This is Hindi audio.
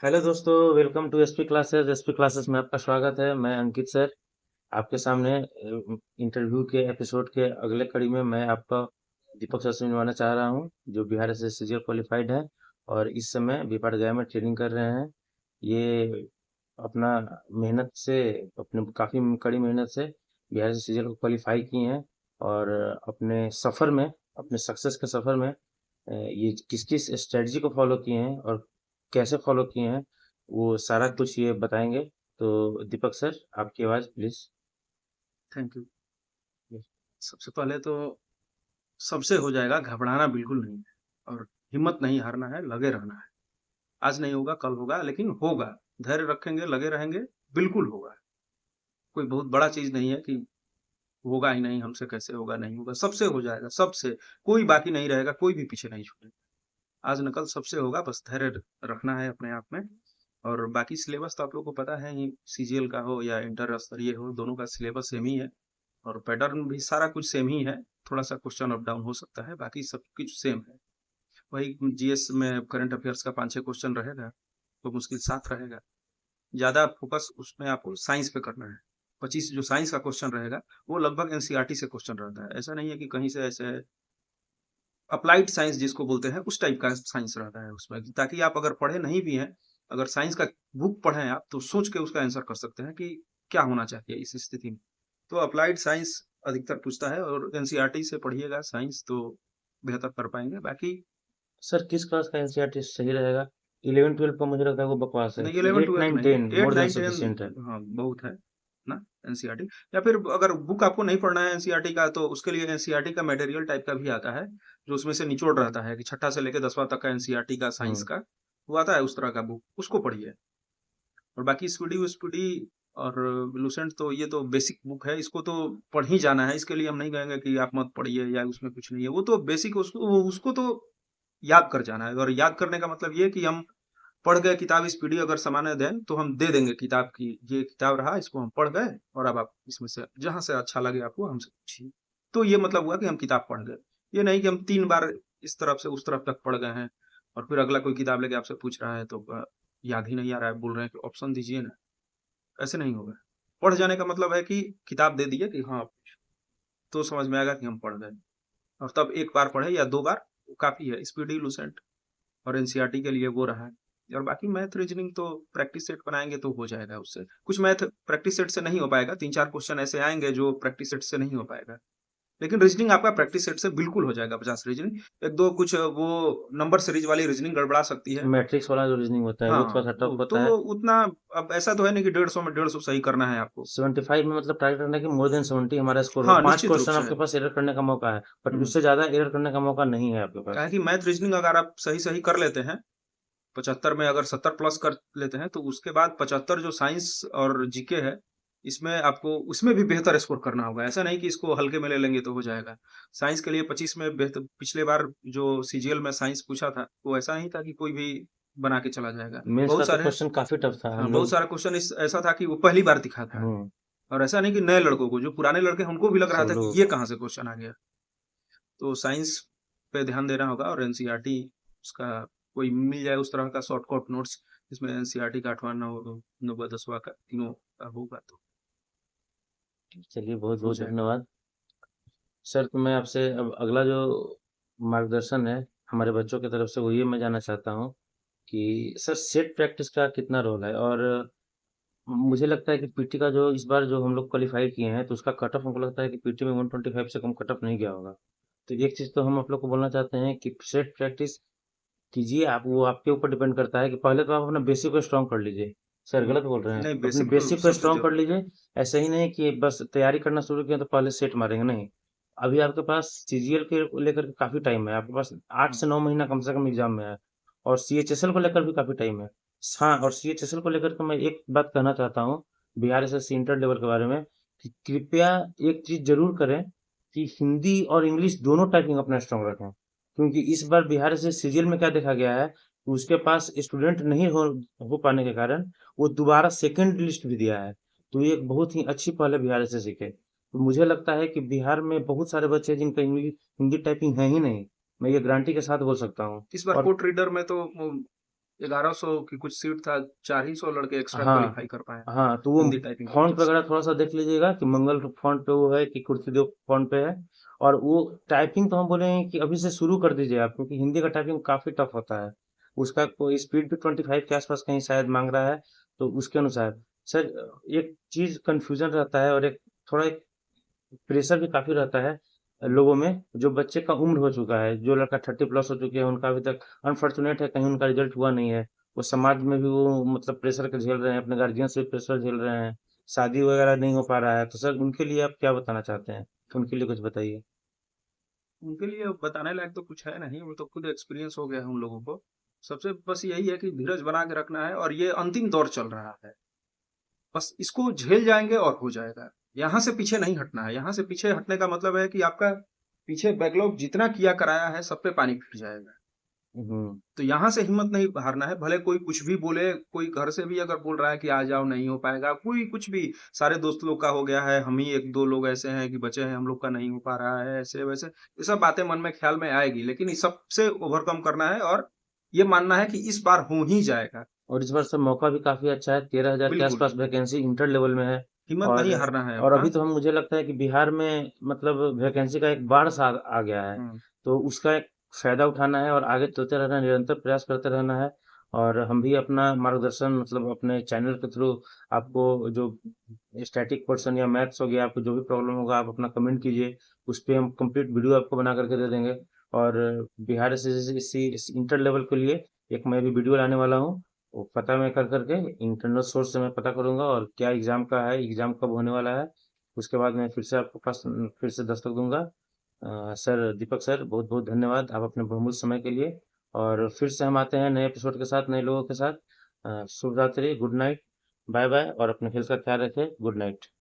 हेलो दोस्तों, welcome to SP classes. SP classes में आपका स्वागत है। मैं अंकित सर आपके सामने इंटरव्यू के एपिसोड के अगले कड़ी में मैं आपका दीपक सर से मिलवाना चाह रहा हूं, जो बिहार से सीजीएल क्वालिफाइड है और इस समय बीपाट गया में ट्रेनिंग कर रहे हैं। ये अपना मेहनत से, अपने काफ़ी कड़ी मेहनत से बिहार से सीजीएल को क्वालिफाई किए हैं और अपने सफ़र में, अपने सक्सेस के सफ़र में ये किस किस स्ट्रेटजी को फॉलो किए हैं और कैसे फॉलो किए हैं, वो सारा कुछ ये बताएंगे। तो दीपक सर, आपकी आवाज़ प्लीज। Thank you. सबसे पहले तो सबसे हो जाएगा, घबराना बिल्कुल नहीं है और हिम्मत नहीं हारना है, लगे रहना है। आज नहीं होगा, कल होगा, लेकिन होगा। धैर्य रखेंगे, लगे रहेंगे, बिल्कुल होगा। कोई बहुत बड़ा चीज़ नहीं है कि होगा ही नहीं, हमसे कैसे होगा, नहीं होगा, सबसे हो जाएगा, सबसे। कोई बाकी नहीं रहेगा, कोई भी पीछे नहीं छूटेगा। आज न कल सबसे होगा, बस धैर्य रखना है अपने आप में। और बाकी सिलेबस तो आप लोगों को पता है ही, सीजीएल का हो या इंटर स्तरीय हो, दोनों का सिलेबस सेम ही है। और पैटर्न भी सारा कुछ सेम ही है। थोड़ा-सा क्वेश्चन अप डाउन हो सकता है, बाकी सब कुछ सेम है। वही जीएस में करंट अफेयर्स का 5-6 क्वेश्चन रहेगा, तो मुश्किल 7 रहेगा। ज़्यादा फोकस उसमें आपको साइंस पे करना है। 25 जो साइंस का क्वेश्चन रहेगा, वो लगभग एनसीईआरटी से क्वेश्चन रहता है। ऐसा नहीं है कि कहीं से ऐसे अप्लाइड साइंस जिसको बोलते हैं, उस टाइप का साइंस रहता है उसमें, ताकि आप अगर पढ़े नहीं भी हैं, अगर साइंस का बुक पढ़ें आप, तो सोच के उसका आंसर कर सकते हैं कि क्या होना चाहिए इस स्थिति में। तो अप्लाइड साइंस अधिकतर पूछता है, और एनसीईआरटी से पढ़िएगा साइंस, तो बेहतर कर पाएंगे। बाकी सर, किस क्लास का एनसीईआरटी सही रहेगा? 11-12 का मुझे लगता है वो बकवास है। नहीं, 11 एट 12 नाइन नहीं, टेन 8 मोर देन 9 10। सफिशियंट है। हाँ, बहुत है ना एनसीईआरटी। या फिर अगर बुक आपको नहीं पढ़ना है एनसीईआरटी का, तो उसके लिए एनसीईआरटी का मटेरियल टाइप का भी आता है, जो उसमें से निचोड़ रहता है कि छठा से लेकर 10वां तक का एनसीईआरटी का साइंस हम्म। का, वो आता है उस तरह का बुक, उसको पढ़िए। और बाकी स्पीडी स्पीडी और लुसेंट, तो ये तो बेसिक बुक है, इसको तो पढ़ ही जाना है। इसके लिए हम नहीं कहेंगे कि आप मत पढ़िए या उसमें कुछ नहीं है, वो तो बेसिक, उसको तो याद कर जाना है। और याद करने का मतलब ये कि हम पढ़ गए किताब स्पीडी अगर सामान्य अध्ययन, तो हम दे देंगे किताब की, ये किताब रहा, इसको हम पढ़ गए, और अब आप इसमें से जहां से अच्छा लगे आपको हमसे पूछिए। तो ये मतलब हुआ कि हम किताब पढ़ गए। ये नहीं कि हम 3 बार इस तरफ से उस तरफ तक पढ़ गए हैं, और फिर अगला कोई किताब लेके आपसे पूछ रहा है तो याद ही नहीं आ रहा है, बोल रहे हैं कि ऑप्शन दीजिए ना। ऐसे नहीं होगा। पढ़ जाने का मतलब है कि किताब दे दिए कि हाँ, तो समझ में आएगा कि हम पढ़ गए। और तब एक बार पढ़े या 2 बार वो काफी है। स्पीडी, लुसेंट और एनसीईआरटी के लिए वो रहा है। और बाकी मैथ रीजनिंग तो प्रैक्टिस सेट बनाएंगे तो हो जाएगा उससे। कुछ मैथ प्रैक्टिस सेट से नहीं हो पाएगा, 3-4 क्वेश्चन ऐसे आएंगे जो प्रैक्टिस सेट से नहीं हो पाएगा, लेकिन रीजनिंग आपका प्रैक्टिस सेट से बिल्कुल हो जाएगा। 50 रीजनिंग, एक दो कुछ वो नंबर सीरीज वाली रीजनिंग गड़बड़ा सकती है। मैट्रिक्स वाला जो रीजनिंग होता है वो हाँ, थोड़ा सा टफ वो तो होता है। उतना, अब ऐसा तो है नहीं कि 150 में 150 सही करना है आपको। 75 में मतलब टारगेट रखना है कि मोर देन 70 हमारा स्कोर हो। हाँ, 5 निश्चित रूप क्वेश्चन से। आपके पास एरर करने का मौका है, बट हम्म, उससे ज्यादा एरर करने का मौका नहीं है आपके क्या है पास। कि मैथ रीजनिंग अगर आप सही सही कर लेते हैं, 75 में अगर 70 प्लस कर लेते हैं, तो उसके बाद 75 जो साइंस और जीके है, इसमें आपको उसमें भी बेहतर स्कोर करना होगा। ऐसा नहीं कि इसको हल्के में ले लेंगे तो हो जाएगा। साइंस के लिए 25 में बेहतर, पिछले बार जो सीजीएल में साइंस पूछा था, वो ऐसा नहीं था कि कोई भी बना के चला जाएगा। मेंस का बहुत तो सारे, क्वेश्चन काफी टफ था हाँ, हम बहुत लोग। सारा क्वेश्चन इस ऐसा था कि वो पहली बार दिखा था। हम्म। और ऐसा नहीं कि नए लड़कों को, जो पुराने लड़के हैं, उनको भी लग रहा सब था कि लोग। ये कहाँ से क्वेश्चन आ गया। तो साइंस पे ध्यान देना होगा, और एनसीईआरटी उसका कोई मिल जाए उस तरह का शॉर्टकट नोट्स, जिसमें एनसीईआरटी का 8वां, 9वां, 10वां का तीनों का होगा, तो चलिए, बहुत हो बहुत जाएगा। धन्यवाद सर। तो मैं आपसे अब अगला जो मार्गदर्शन है हमारे बच्चों की तरफ से, वो ये मैं जानना चाहता हूँ कि सर, सेट प्रैक्टिस का कितना रोल है? और मुझे लगता है कि पीटी का जो इस बार जो हम लोग क्वालिफाई किए हैं, तो उसका कट ऑफ हमको लगता है कि पीटी में 125 से कम कट ऑफ नहीं गया होगा। तो एक चीज़ तो हम आप लोग को बोलना चाहते हैं कि सेट प्रैक्टिस कीजिए आप, वो आपके ऊपर डिपेंड करता है कि पहले तो आप अपना बेसिक को स्ट्रॉन्ग कर लीजिए। सर, गलत बोल रहे हैं? नहीं, अपने बेसिक तो बेसिक को सबसे स्ट्रॉन्ग कर जरूरी है। लीजिए। ऐसे ही नहीं कि बस तैयारी करना शुरू किया तो पहले सेट मारेंगे, नहीं। अभी आपके पास सीजीएल के लेकर के काफ़ी टाइम है, आपके पास 8 से 9 महीना कम से कम एग्जाम में है। और सीएचएसएल को लेकर भी काफ़ी टाइम है। हाँ, और सीएचएसएल को लेकर के मैं एक बात कहना चाहता हूँ, बिहार एसएससी इंटर लेवल के बारे में, कि कृपया एक चीज़ जरूर करें कि हिंदी और इंग्लिश दोनों टाइपिंग अपना स्ट्रॉन्ग रखें। क्योंकि इस बार बिहार से सीजीएल में क्या देखा गया है, उसके पास स्टूडेंट नहीं हो पाने के कारण वो दोबारा सेकंड लिस्ट भी दिया है। तो ये एक बहुत ही अच्छी पहल है बिहार से सीखे। तो मुझे लगता है कि बिहार में बहुत सारे बच्चे हैं जिनका इंग्लिश हिंदी टाइपिंग है ही नहीं। मैं ये गारंटी के साथ बोल सकता हूँ। इस बार और कोर्ट रीडर में तो 1100 की कुछ सीट था, 4 ही 100 लड़के एक्स्ट्रा हाँ, क्वालीफाई कर पाए हाँ, तो वो हिंदी टाइपिंग फ़ॉन्ट कॉम्पिटिशन। वगैरह थोड़ा-सा देख लीजिएगा कि मंगल फ़ॉन्ट पे वो है कि कुर्सिदियो फ़ॉन्ट पे है। और वो टाइपिंग तो हम बोलेंगे कि अभी से शुरू कर दीजिए आप, क्योंकि हिंदी का टाइपिंग काफ़ी टफ़ होता है। उसका कोई स्पीड भी 25 के आस-पास कहीं शायद माँग रहा है, तो उसके अनुसार। सर एक चीज़ कन्फ्यूज़न रहता है और एक थोड़ा एक प्रेशर भी काफ़ी रहता है लोगों में, जो बच्चे का उम्र हो चुका है, जो लड़का 30 प्लस हो चुके हैं, उनका अभी तक अनफॉर्चुनेट है, कहीं उनका रिजल्ट हुआ नहीं है। वो समाज में भी वो मतलब प्रेशर के झेल रहे हैं, अपने गार्जियन से भी प्रेशर झेल रहे हैं, शादी वगैरह नहीं हो पा रहा है। तो सर उनके लिए आप क्या बताना चाहते हैं? उनके लिए कुछ बताइए। उनके लिए बताने लायक तो कुछ है नहीं, वो तो खुद एक्सपीरियंस हो गया है उन लोगों को। सबसे बस यही है कि धीरज बना के रखना है, और ये अंतिम दौर चल रहा है। बस इसको झेल जाएँगे और हो जाएगा। यहाँ से पीछे नहीं हटना है, यहाँ से पीछे हटने का मतलब है कि आपका पीछे बैकलॉग जितना किया कराया है, सब पे पानी फिर जाएगा। हुँ, तो यहाँ से हिम्मत नहीं हारना है, भले कोई कुछ भी बोले, कोई घर से भी अगर बोल रहा है कि आ जाओ, नहीं हो पाएगा, कोई कुछ भी, सारे दोस्त लोग का हो गया है, हम ही 1-2 लोग ऐसे हैं कि बचे हैं, हम लोग का नहीं हो पा रहा है, ऐसे-वैसे, ये सब बातें मन में ख्याल में आएगी, लेकिन इस सब से ओवरकम करना है और ये मानना है कि इस बार हो ही जाएगा। और इस बार सर मौका भी काफ़ी अच्छा है, 13,000 के बिल्कुल, आस-पास वैकेंसी इंटर लेवल में है। हिम्मत और नहीं हारना है और अपना। अभी तो हम मुझे लगता है कि बिहार में मतलब वैकेंसी का एक बाढ़-सा आ गया है। हुँ, तो उसका एक फ़ायदा उठाना है और आगे चलते रहना है, निरंतर प्रयास करते रहना है। और हम भी अपना मार्गदर्शन मतलब अपने चैनल के थ्रू आपको जो स्टैटिक पोर्शन या मैथ्स हो गया, आपको जो भी प्रॉब्लम होगा आप अपना कमेंट कीजिए। उस पे हम कंप्लीट वीडियो आपको बना करके दे देंगे। और बिहार एसएससी इस इंटर लेवल के लिए एक मैं भी वीडियो लाने वाला हूँ। वो पता मैं कर करके इंटरनल सोर्स से मैं पता करूंगा और क्या एग्जाम का है, एग्जाम कब होने वाला है। उसके बाद मैं फिर से आपको पास फिर से दस्तक दूंगा। सर दीपक सर बहुत बहुत धन्यवाद आप अपने बहुमूल्य समय के लिए। और फिर से हम आते हैं नए एपिसोड के साथ, नए लोगों के साथ। शुभ रात्रि, गुड नाइट, बाय बाय, और अपने हेल्थ का ख्याल रखें। Good night.